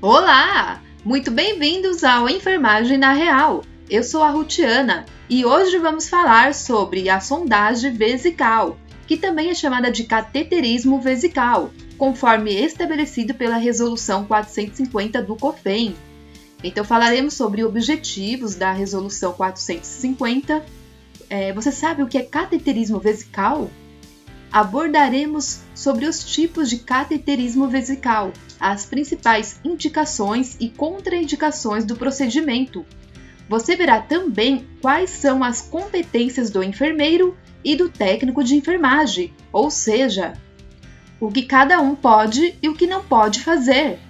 Olá! Muito bem-vindos ao Enfermagem na Real. Eu sou a Rutiana e hoje vamos falar sobre a sondagem vesical, que também é chamada de cateterismo vesical, conforme estabelecido pela Resolução 450 do COFEN. Então falaremos sobre objetivos da Resolução 450. Você sabe o que é cateterismo vesical? Abordaremos sobre os tipos de cateterismo vesical, as principais indicações e contraindicações do procedimento. Você verá também quais são as competências do enfermeiro e do técnico de enfermagem, ou seja, o que cada um pode e o que não pode fazer.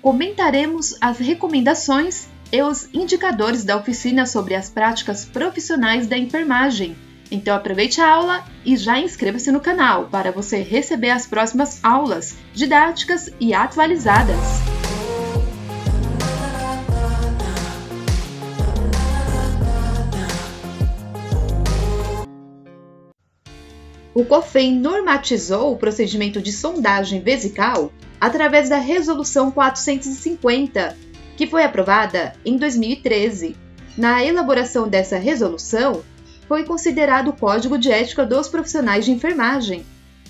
Comentaremos as recomendações e os indicadores da oficina sobre as práticas profissionais da enfermagem. Então aproveite a aula e já inscreva-se no canal para você receber as próximas aulas didáticas e atualizadas. O COFEN normatizou o procedimento de sondagem vesical através da Resolução 450, que foi aprovada em 2013. Na elaboração dessa resolução, foi considerado o Código de Ética dos Profissionais de Enfermagem.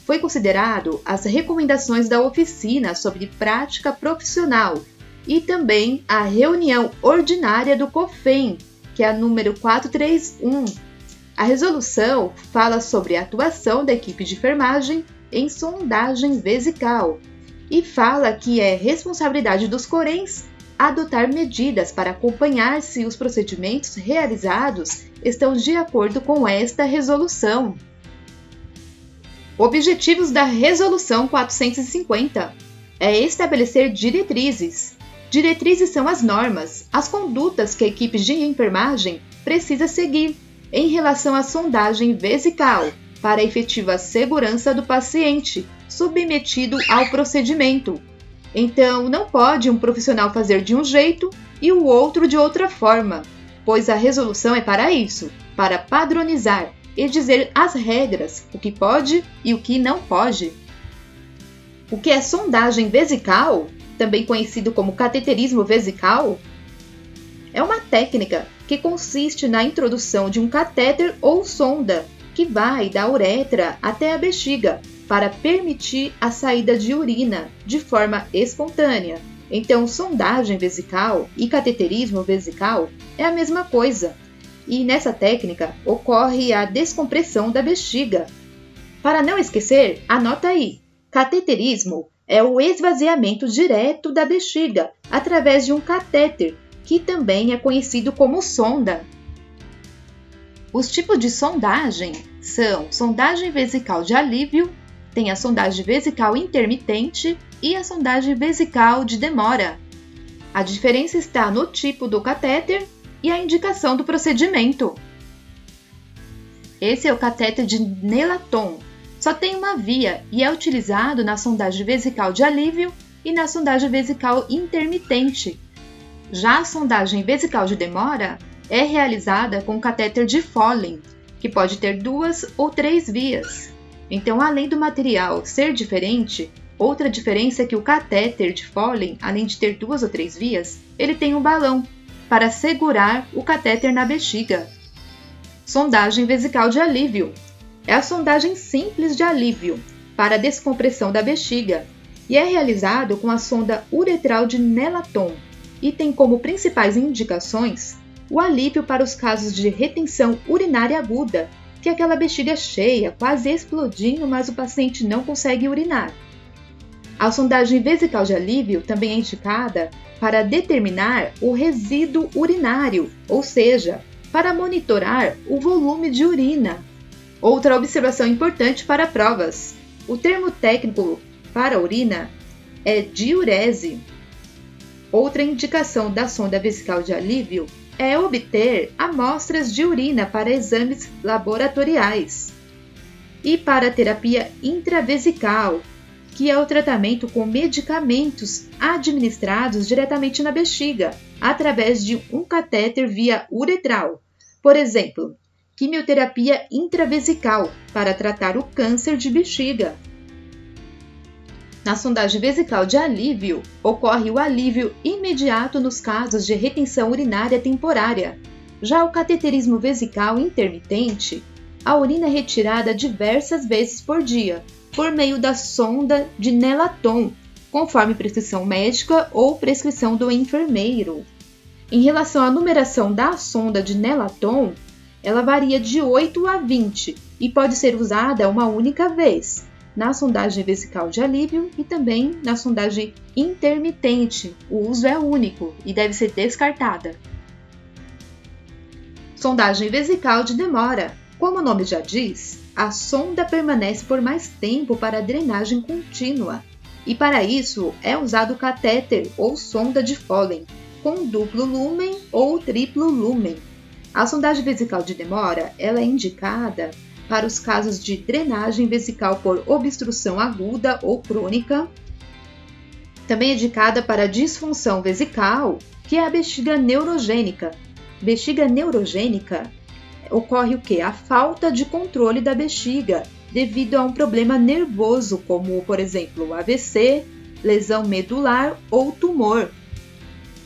Foi considerado as recomendações da oficina sobre prática profissional e também a reunião ordinária do COFEN, que é a número 431. A resolução fala sobre a atuação da equipe de enfermagem em sondagem vesical e fala que é responsabilidade dos CORENs adotar medidas para acompanhar se os procedimentos realizados estão de acordo com esta resolução. Objetivos da Resolução 450 é estabelecer diretrizes. Diretrizes são as normas, as condutas que a equipe de enfermagem precisa seguir em relação à sondagem vesical para a efetiva segurança do paciente submetido ao procedimento. Então, não pode um profissional fazer de um jeito e o outro de outra forma, pois a resolução é para isso, para padronizar e dizer as regras, o que pode e o que não pode. O que é sondagem vesical, também conhecido como cateterismo vesical, é uma técnica que consiste na introdução de um catéter ou sonda que vai da uretra até a bexiga, para permitir a saída de urina de forma espontânea. Então, sondagem vesical e cateterismo vesical é a mesma coisa. E nessa técnica ocorre a descompressão da bexiga. Para não esquecer, anota aí. Cateterismo é o esvaziamento direto da bexiga através de um catéter, que também é conhecido como sonda. Os tipos de sondagem são sondagem vesical de alívio, tem a sondagem vesical intermitente e a sondagem vesical de demora. A diferença está no tipo do catéter e a indicação do procedimento. Esse é o catéter de Nelaton. Só tem uma via e é utilizado na sondagem vesical de alívio e na sondagem vesical intermitente. Já a sondagem vesical de demora é realizada com catéter de Foley, que pode ter 2 ou 3 vias. Então, além do material ser diferente, outra diferença é que o catéter de Foley, além de ter 2 ou 3 vias, ele tem um balão para segurar o catéter na bexiga. Sondagem vesical de alívio é a sondagem simples de alívio para a descompressão da bexiga e é realizado com a sonda uretral de Nelaton e tem como principais indicações o alívio para os casos de retenção urinária aguda, que é aquela bexiga cheia, quase explodindo, mas o paciente não consegue urinar. A sondagem vesical de alívio também é indicada para determinar o resíduo urinário, ou seja, para monitorar o volume de urina. Outra observação importante para provas: o termo técnico para urina é diurese. Outra indicação da sonda vesical de alívio é obter amostras de urina para exames laboratoriais. E para a terapia intravesical, que é o tratamento com medicamentos administrados diretamente na bexiga, através de um catéter via uretral. Por exemplo, quimioterapia intravesical para tratar o câncer de bexiga. Na sondagem vesical de alívio, ocorre o alívio imediato nos casos de retenção urinária temporária. Já o cateterismo vesical intermitente, a urina é retirada diversas vezes por dia, por meio da sonda de Nelaton, conforme prescrição médica ou prescrição do enfermeiro. Em relação à numeração da sonda de Nelaton, ela varia de 8 a 20 e pode ser usada uma única vez, na sondagem vesical de alívio e também na sondagem intermitente. O uso é único e deve ser descartada. Sondagem vesical de demora. Como o nome já diz, a sonda permanece por mais tempo para a drenagem contínua e para isso é usado o catéter ou sonda de Foley, com duplo lúmen ou triplo lúmen. A sondagem vesical de demora ela é indicada para os casos de drenagem vesical por obstrução aguda ou crônica. Também é indicada para disfunção vesical, que é a bexiga neurogênica. Bexiga neurogênica ocorre o quê? A falta de controle da bexiga devido a um problema nervoso, como, por exemplo, AVC, lesão medular ou tumor.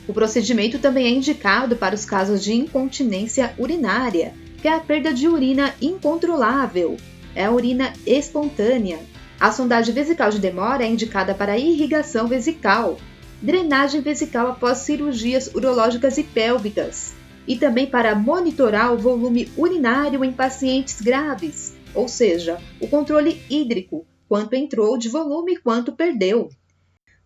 O procedimento também é indicado para os casos de incontinência urinária, que é a perda de urina incontrolável, é a urina espontânea. A sondagem vesical de demora é indicada para irrigação vesical, drenagem vesical após cirurgias urológicas e pélvicas, e também para monitorar o volume urinário em pacientes graves, ou seja, o controle hídrico, quanto entrou de volume e quanto perdeu.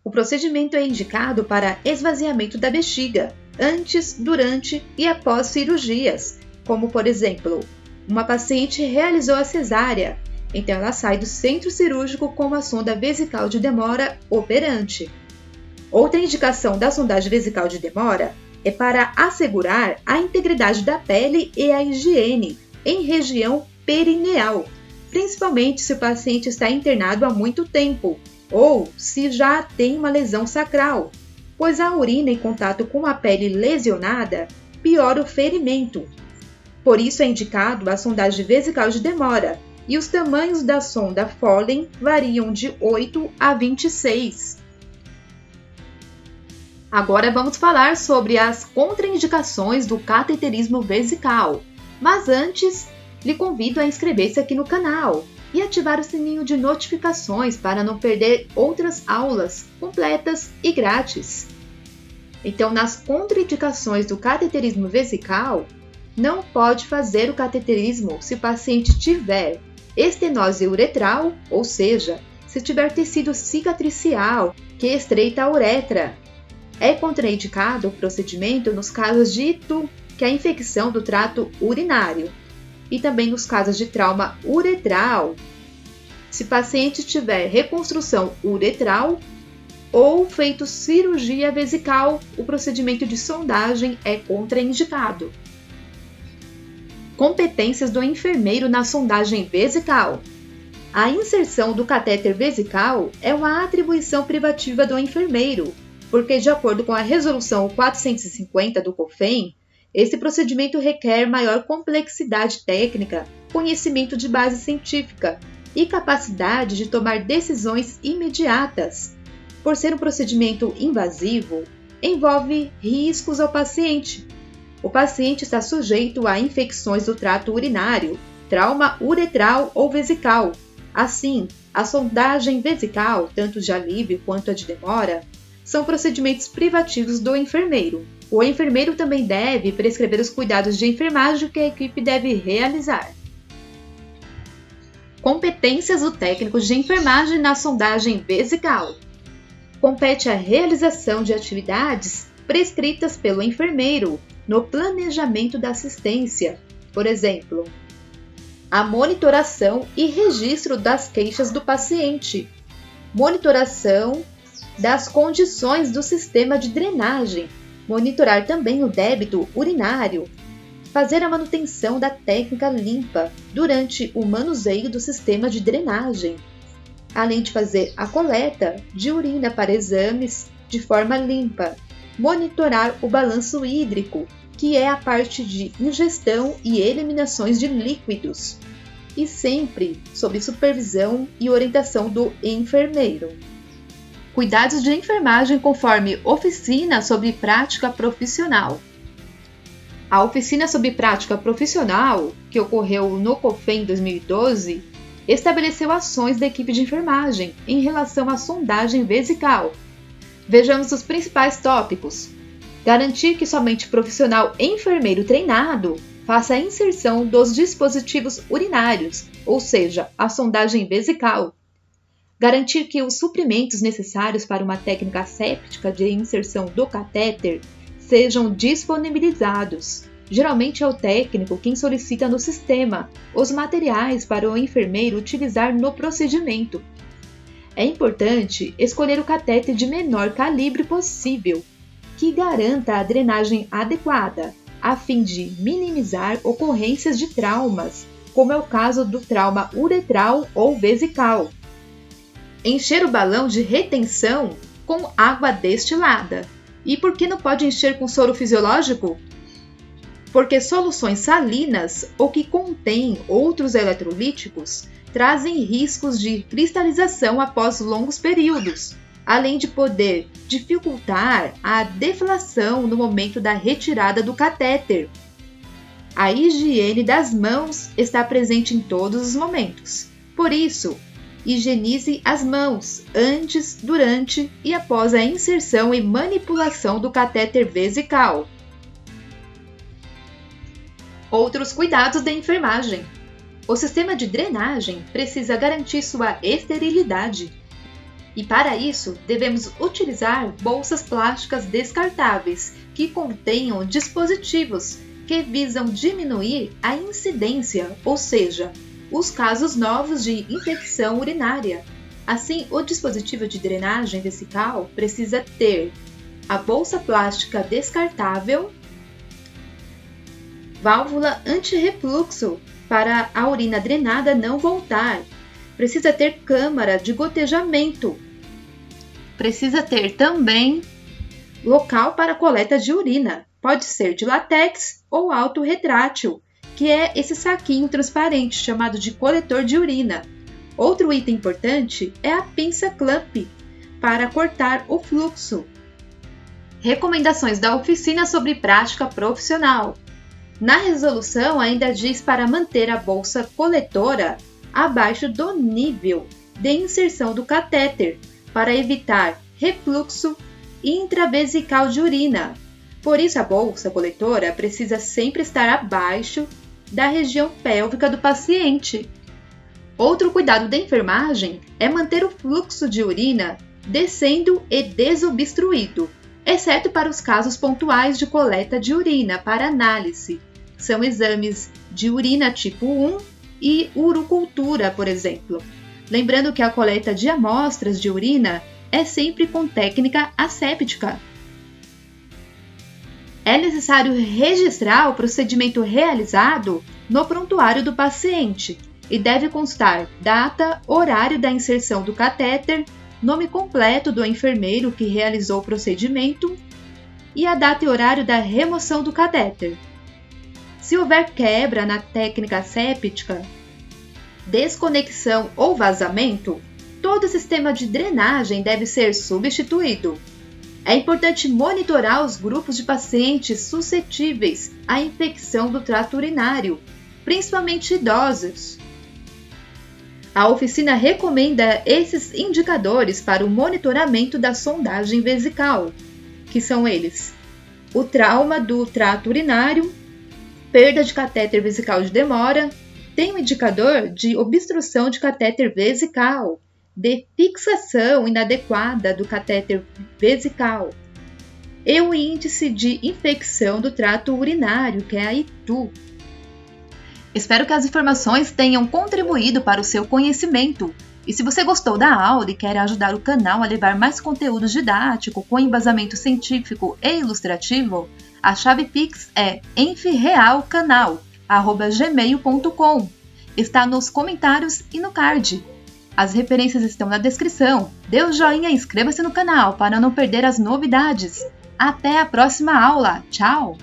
O procedimento é indicado para esvaziamento da bexiga, antes, durante e após cirurgias, como, por exemplo, uma paciente realizou a cesárea, então ela sai do centro cirúrgico com uma sonda vesical de demora operante. Outra indicação da sondagem vesical de demora é para assegurar a integridade da pele e a higiene em região perineal, principalmente se o paciente está internado há muito tempo ou se já tem uma lesão sacral, pois a urina em contato com a pele lesionada piora o ferimento. Por isso é indicado a sondagem vesical de demora, e os tamanhos da sonda Foley variam de 8 a 26. Agora vamos falar sobre as contraindicações do cateterismo vesical. Mas antes, lhe convido a inscrever-se aqui no canal e ativar o sininho de notificações para não perder outras aulas completas e grátis. Então, nas contraindicações do cateterismo vesical, não pode fazer o cateterismo se o paciente tiver estenose uretral, ou seja, se tiver tecido cicatricial que estreita a uretra. É contraindicado o procedimento nos casos de ITU, que é a infecção do trato urinário, e também nos casos de trauma uretral, se o paciente tiver reconstrução uretral ou feito cirurgia vesical, o procedimento de sondagem é contraindicado. Competências do enfermeiro na sondagem vesical. A inserção do catéter vesical é uma atribuição privativa do enfermeiro, porque, de acordo com a Resolução 450 do COFEN, esse procedimento requer maior complexidade técnica, conhecimento de base científica e capacidade de tomar decisões imediatas. Por ser um procedimento invasivo, envolve riscos ao paciente. O paciente está sujeito a infecções do trato urinário, trauma uretral ou vesical. Assim, a sondagem vesical, tanto de alívio quanto a de demora, são procedimentos privativos do enfermeiro. O enfermeiro também deve prescrever os cuidados de enfermagem que a equipe deve realizar. Competências do técnico de enfermagem na sondagem vesical. Compete a realização de atividades prescritas pelo enfermeiro no planejamento da assistência, por exemplo, a monitoração e registro das queixas do paciente, monitoração das condições do sistema de drenagem, monitorar também o débito urinário, fazer a manutenção da técnica limpa durante o manuseio do sistema de drenagem, além de fazer a coleta de urina para exames de forma limpa, monitorar o balanço hídrico, que é a parte de ingestão e eliminações de líquidos, e sempre sob supervisão e orientação do enfermeiro. Cuidados de enfermagem conforme oficina sobre prática profissional. A oficina sobre prática profissional, que ocorreu no COFEM em 2012, estabeleceu ações da equipe de enfermagem em relação à sondagem vesical. Vejamos os principais tópicos. Garantir que somente profissional enfermeiro treinado faça a inserção dos dispositivos urinários, ou seja, a sondagem vesical. Garantir que os suprimentos necessários para uma técnica asséptica de inserção do catéter sejam disponibilizados. Geralmente é o técnico quem solicita no sistema os materiais para o enfermeiro utilizar no procedimento. É importante escolher o catéter de menor calibre possível, que garanta a drenagem adequada, a fim de minimizar ocorrências de traumas, como é o caso do trauma uretral ou vesical. Encher o balão de retenção com água destilada. E por que não pode encher com soro fisiológico? Porque soluções salinas ou que contêm outros eletrolíticos trazem riscos de cristalização após longos períodos, além de poder dificultar a deflação no momento da retirada do catéter. A higiene das mãos está presente em todos os momentos. Por isso, higienize as mãos antes, durante e após a inserção e manipulação do catéter vesical. Outros cuidados da enfermagem. O sistema de drenagem precisa garantir sua esterilidade. E para isso, devemos utilizar bolsas plásticas descartáveis que contenham dispositivos que visam diminuir a incidência, ou seja, os casos novos de infecção urinária. Assim, o dispositivo de drenagem vesical precisa ter a bolsa plástica descartável, válvula anti-refluxo para a urina drenada não voltar, precisa ter câmara de gotejamento, precisa ter também local para coleta de urina, pode ser de látex ou autorretrátil, que é esse saquinho transparente chamado de coletor de urina. Outro item importante é a pinça clamp para cortar o fluxo. Recomendações da oficina sobre prática profissional. Na resolução ainda diz para manter a bolsa coletora abaixo do nível de inserção do catéter, para evitar refluxo intravesical de urina. Por isso, a bolsa coletora precisa sempre estar abaixo da região pélvica do paciente. Outro cuidado da enfermagem é manter o fluxo de urina descendo e desobstruído, exceto para os casos pontuais de coleta de urina para análise. São exames de urina tipo 1 e urocultura, por exemplo. Lembrando que a coleta de amostras de urina é sempre com técnica asséptica. É necessário registrar o procedimento realizado no prontuário do paciente e deve constar data, horário da inserção do catéter, nome completo do enfermeiro que realizou o procedimento e a data e horário da remoção do catéter. Se houver quebra na técnica asséptica, desconexão ou vazamento, todo o sistema de drenagem deve ser substituído. É importante monitorar os grupos de pacientes suscetíveis à infecção do trato urinário, principalmente idosos. A oficina recomenda esses indicadores para o monitoramento da sondagem vesical, que são eles: o trauma do trato urinário, perda de catéter vesical de demora, tem um indicador de obstrução de catéter vesical, de fixação inadequada do catéter vesical e o índice de infecção do trato urinário, que é a ITU. Espero que as informações tenham contribuído para o seu conhecimento. E se você gostou da aula e quer ajudar o canal a levar mais conteúdo didático com embasamento científico e ilustrativo, a chave Pix é enfrealcanal@gmail.com. Está nos comentários e no card. As referências estão na descrição. Dê o joinha e inscreva-se no canal para não perder as novidades. Até a próxima aula. Tchau!